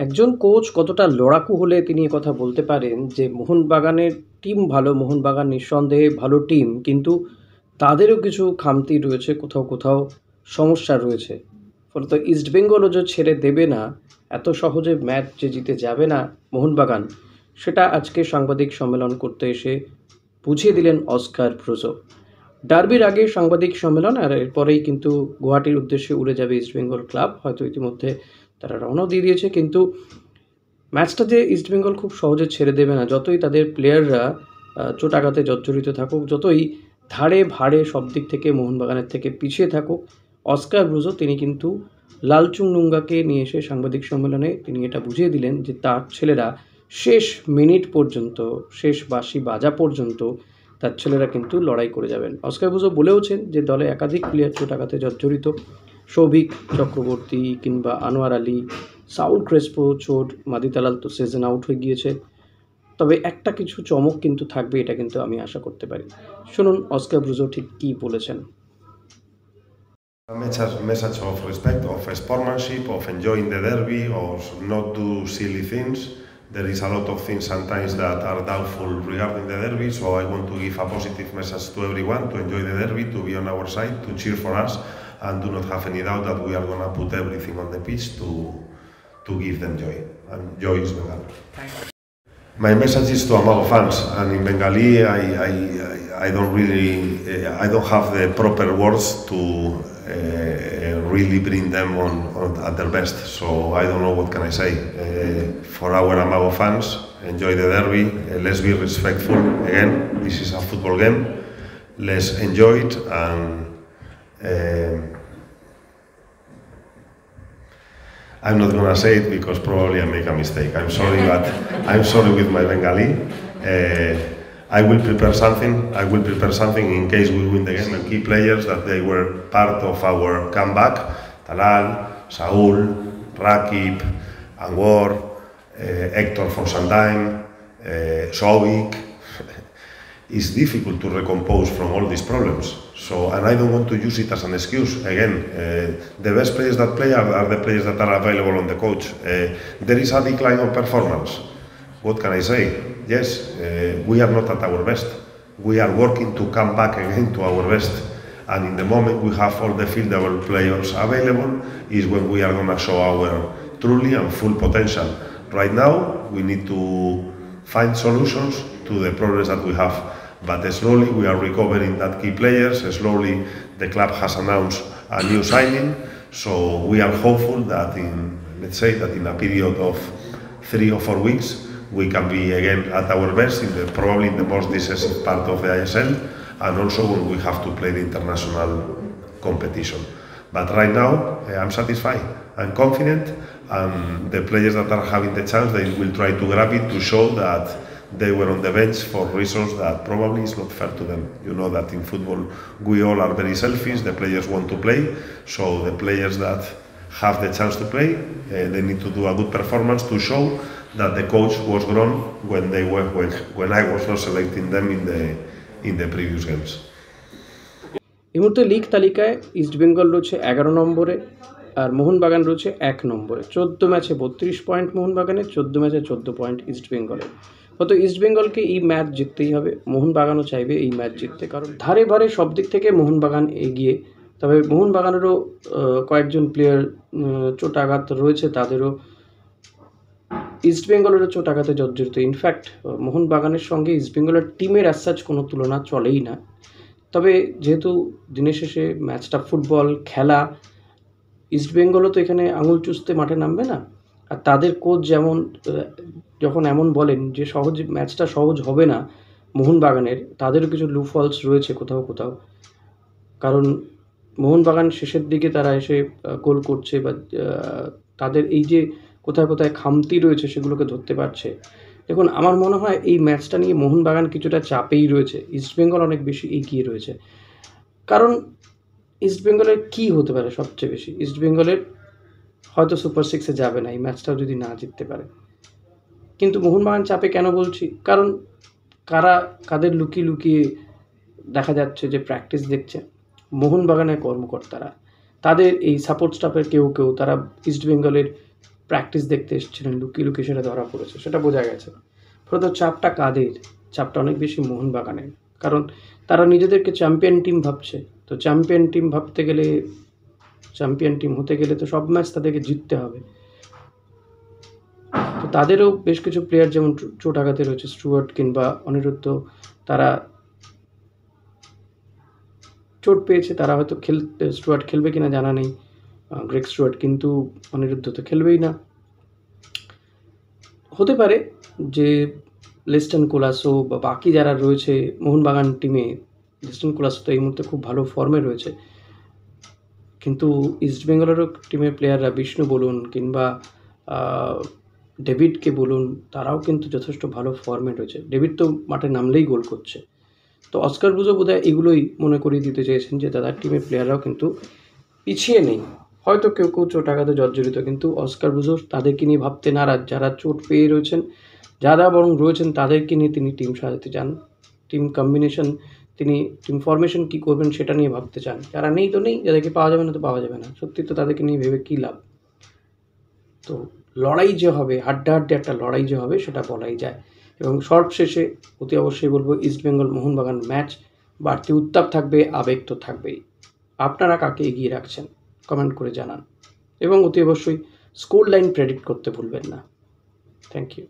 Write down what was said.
একজন কোচ কতটা লড়াকু হলে তিনি কথা বলতে পারেন যে মোহনবাগানের টিম ভালো, মোহনবাগান নিঃসন্দেহে ভালো টিম, কিন্তু তাদেরও কিছু খামতি রয়েছে, কোথাও কোথাও সমস্যা রয়েছে। ফলত ইস্টবেঙ্গলও যে ছেড়ে দেবে না, এত সহজে ম্যাচ যে জিতে যাবে না মোহনবাগান, সেটা আজকে সাংবাদিক সম্মেলন করতে এসে বুঝিয়ে দিলেন অস্কার ব্রুজো। ডার্বির আগে সাংবাদিক সম্মেলন, আর এরপরেই কিন্তু গুয়াহাটির উদ্দেশ্যে উড়ে যাবে ইস্টবেঙ্গল ক্লাব। হয়তো ইতিমধ্যে তারা রওনাও দিয়ে দিয়েছে, কিন্তু ম্যাচটা যে ইস্টবেঙ্গল খুব সহজে ছেড়ে দেবে না, যতই তাদের প্লেয়াররা চোট আঘাতে জর্জরিত থাকুক, যতই ধারে ভাড়ে সব দিক থেকে মোহনবাগানের থেকে পিছিয়ে থাকুক, অস্কার ব্রুজো তিনি কিন্তু লালচুং নুঙ্গাকে নিয়ে এসে সাংবাদিক সম্মেলনে তিনি এটা বুঝিয়ে দিলেন যে তার ছেলেরা শেষ মিনিট পর্যন্ত, শেষ বাঁশি বাজা পর্যন্ত তার ছেলেরা কিন্তু লড়াই করে যাবেন। অস্কার ব্রুজো বলেওছেন যে দলে একাধিক প্লেয়ার চোট আঘাতে জর্জরিত, সৌভিক চক্রবর্তী কিংবা আনোয়ার আলী, সাউল ক্রেসপো চোট, মাদিতালাল তো সিজন আউট হয়ে গিয়েছে। তবে একটা কিছু চমক কিন্তু থাকবে, এটা কিন্তু আমি আশা করতে পারি। শুনুন অস্কার ব্রুজো ঠিক কী বলেছেন। A message of respect, of sportsmanship, of enjoying the derby, of not do silly things. There is a lot of things sometimes that are doubtful regarding the derby, so I want to give a positive message to everyone to enjoy the derby, to be on our side, to cheer for us, and do not have any doubt that we are going to put everything on the pitch to give them joy. And joy is Bengal. My message is to Amago fans, and in Bengali I don't really I don't have the proper words to really bring them on at their best. So I don't know what can I say. For our Amago fans, enjoy the derby. Let's be respectful. Again, this is a football game. Let's enjoy it and. I'm not gonna say it because probably I make a mistake. I'm sorry, but I'm sorry with my Bengali. I will prepare something. I will prepare something in case we win the game, and key players that they were part of our comeback: Talal, Saul, Rakip, Anwar, Hector for some time, Sovik. It's difficult to recompose from all these problems. So, and I don't want to use it as an excuse. Again, the best players that play are the players that are available on the coach. There is a decline of performance. What can I say? Yes, we are not at our best. We are working to come back again to our best. And in the moment we have all the fieldable players available is when we are going to show our truly and full potential. Right now, we need to find solutions to the problems that we have. But slowly we are recovering that key players. Slowly the club has announced a new signing. So we are hopeful that let's say that in a period of 3 or 4 weeks, we can be again at our best probably in the most decisive part of the ISL, and also when we have to play the international competition. But right now, I'm satisfied. I'm confident, and the players that are having the chance, they will try to grab it to show that they were on the bench for reasons that probably is not fair to them. You know that in football, we all are very selfish. The players want to play, so the players that have the chance to play, they need to do a good performance to show that the coach was wrong when I was not selecting them in the previous games. এই মুহূর্তে league তালিকায় ইস্টবেঙ্গল রয়েছে 11 নম্বরে, আর মোহনবাগান রয়েছে 1 নম্বরে। 14 ম্যাচে 32 point মোহনবাগানের, 14 ম্যাচে 14 পয়েন্ট ইস্টবেঙ্গলের। হয়তো ইস্টবেঙ্গলকে এই ম্যাচ জিততেই হবে, মোহনবাগানও চাইবে এই ম্যাচ জিততে, কারণ ধারে ভারে সব দিক থেকে মোহনবাগান এগিয়ে। তবে মোহনবাগানেরও কয়েকজন প্লেয়ার চোট আঘাত রয়েছে, তাদেরও ইস্টবেঙ্গলেরও চোট আঘাতে জর্জরিত। ইনফ্যাক্ট মোহনবাগানের সঙ্গে ইস্টবেঙ্গলের টিমের অ্যাজ কোনো তুলনা চলেই না। তবে যেহেতু দিনের শেষে ম্যাচটা ফুটবল খেলা, ইস্টবেঙ্গলও তো এখানে আঙুল চুষতে মাঠে নামবে না। আর তাদের কোচ যখন এমন বলেন যে ম্যাচটা সহজ হবে না মোহনবাগানের, তাদেরও কিছু লুফলস রয়েছে কোথাও কোথাও। কারণ মোহনবাগান শেষের দিকে তারা এসে গোল করছে, বা তাদের এই যে কোথায় কোথায় খামতি রয়েছে সেগুলোকে ধরতে পারছে। দেখুন, আমার মনে হয় এই ম্যাচটা নিয়ে মোহনবাগান কিছুটা চাপেই রয়েছে, ইস্টবেঙ্গল অনেক বেশি এগিয়ে রয়েছে। কারণ ইস্টবেঙ্গলের কী হতে পারে সবচেয়ে বেশি, ইস্টবেঙ্গলের হয়তো সুপার 6-এ যাবে না এই ম্যাচটাও যদি না জিততে পারে। কিন্তু মোহনবাগান চাপে কেন বলছি, কারণ কাদের লুকিয়ে লুকিয়ে দেখা যাচ্ছে যে প্র্যাকটিস দেখছে মোহনবাগানের কর্মকর্তারা, তাদের এই সাপোর্ট স্টাফের কেউ তারা ইস্টবেঙ্গলের প্র্যাকটিস দেখতে এসেছিলেন, লুকিয়ে লুকিয়ে সেটা ধরা পড়েছে, সেটা বোঝা গেছে। ফলত চাপটা কাদের? চাপটা অনেক বেশি মোহনবাগানের, কারণ তারা নিজেদেরকে চ্যাম্পিয়ন টিম ভাবছে। তো চ্যাম্পিয়ন টিম ভাবতে গেলে, চ্যাম্পিয়ন টিম হতে গেলে তো সব ম্যাচ তাদেরকে জিততে হবে। তো তাদেরও বেশ কিছু প্লেয়ার যেমন চোট আঘাতে রয়েছে, স্টুয়ার্ট কিংবা অনিরুদ্ধ, তারা চোট পেয়েছে, তারা হয়তো স্টুয়ার্ট খেলবে কিনা জানা নেই, গ্রেগ স্টুয়ার্ট, কিন্তু অনিরুদ্ধ তো খেলবেই না। হতে পারে যে লিস্টন কোলাসো বা বাকি যারা রয়েছে মোহনবাগান টিমে, লিস্টন কোলাসো তো এই মুহূর্তে খুব ভালো ফর্মে রয়েছে, কিন্তু ইস্টবেঙ্গলেরও টিমের প্লেয়াররা, বিষ্ণু বলুন কিংবা ডেভিডকে বলুন, তারাও কিন্তু যথেষ্ট ভালো ফর্মে রয়েছে। ডেভিড তো মাঠে নামলেই গোল করছে। তো অস্কার ব্রুজো বোধহয় এগুলোই মনে করিয়ে দিতে চেয়েছেন যে তাদের টিমের প্লেয়াররাও কিন্তু পিছিয়ে নেই। হয়তো কেউ কেউ চোট আঘাতে জর্জরিত, কিন্তু অস্কার ব্রুজো তাদেরকে নিয়ে ভাবতে নারাজ। যারা চোট পেয়ে রয়েছেন, যারা বরং রয়েছেন, তাদেরকে নিয়ে তিনি টিম সাজাতে চান, টিম কম্বিনেশন, তিনি টিম ফরমেশন কী করবেন সেটা নিয়ে ভাবতে চান। যারা নেই তো নেই, যাদেরকে পাওয়া যাবে না তো পাওয়া যাবে না, সত্যি তো তাদেরকে নিয়ে ভেবে কী লাভ। তো লড়াই যে হবে, হাড্ডাহাড্ডি একটা লড়াই যে হবে, সেটা বলাই যায়। এবং সর্বশেষে অতি অবশ্যই বলবো, ইস্টবেঙ্গল মোহনবাগান ম্যাচ বাড়তি উত্তাপ থাকবে, আবেগ তো থাকবেই। আপনারা কাকে এগিয়ে রাখছেন কমেন্ট করে জানান, এবং অতি অবশ্যই স্কোর লাইন প্রেডিক্ট করতে ভুলবেন না। Thank you.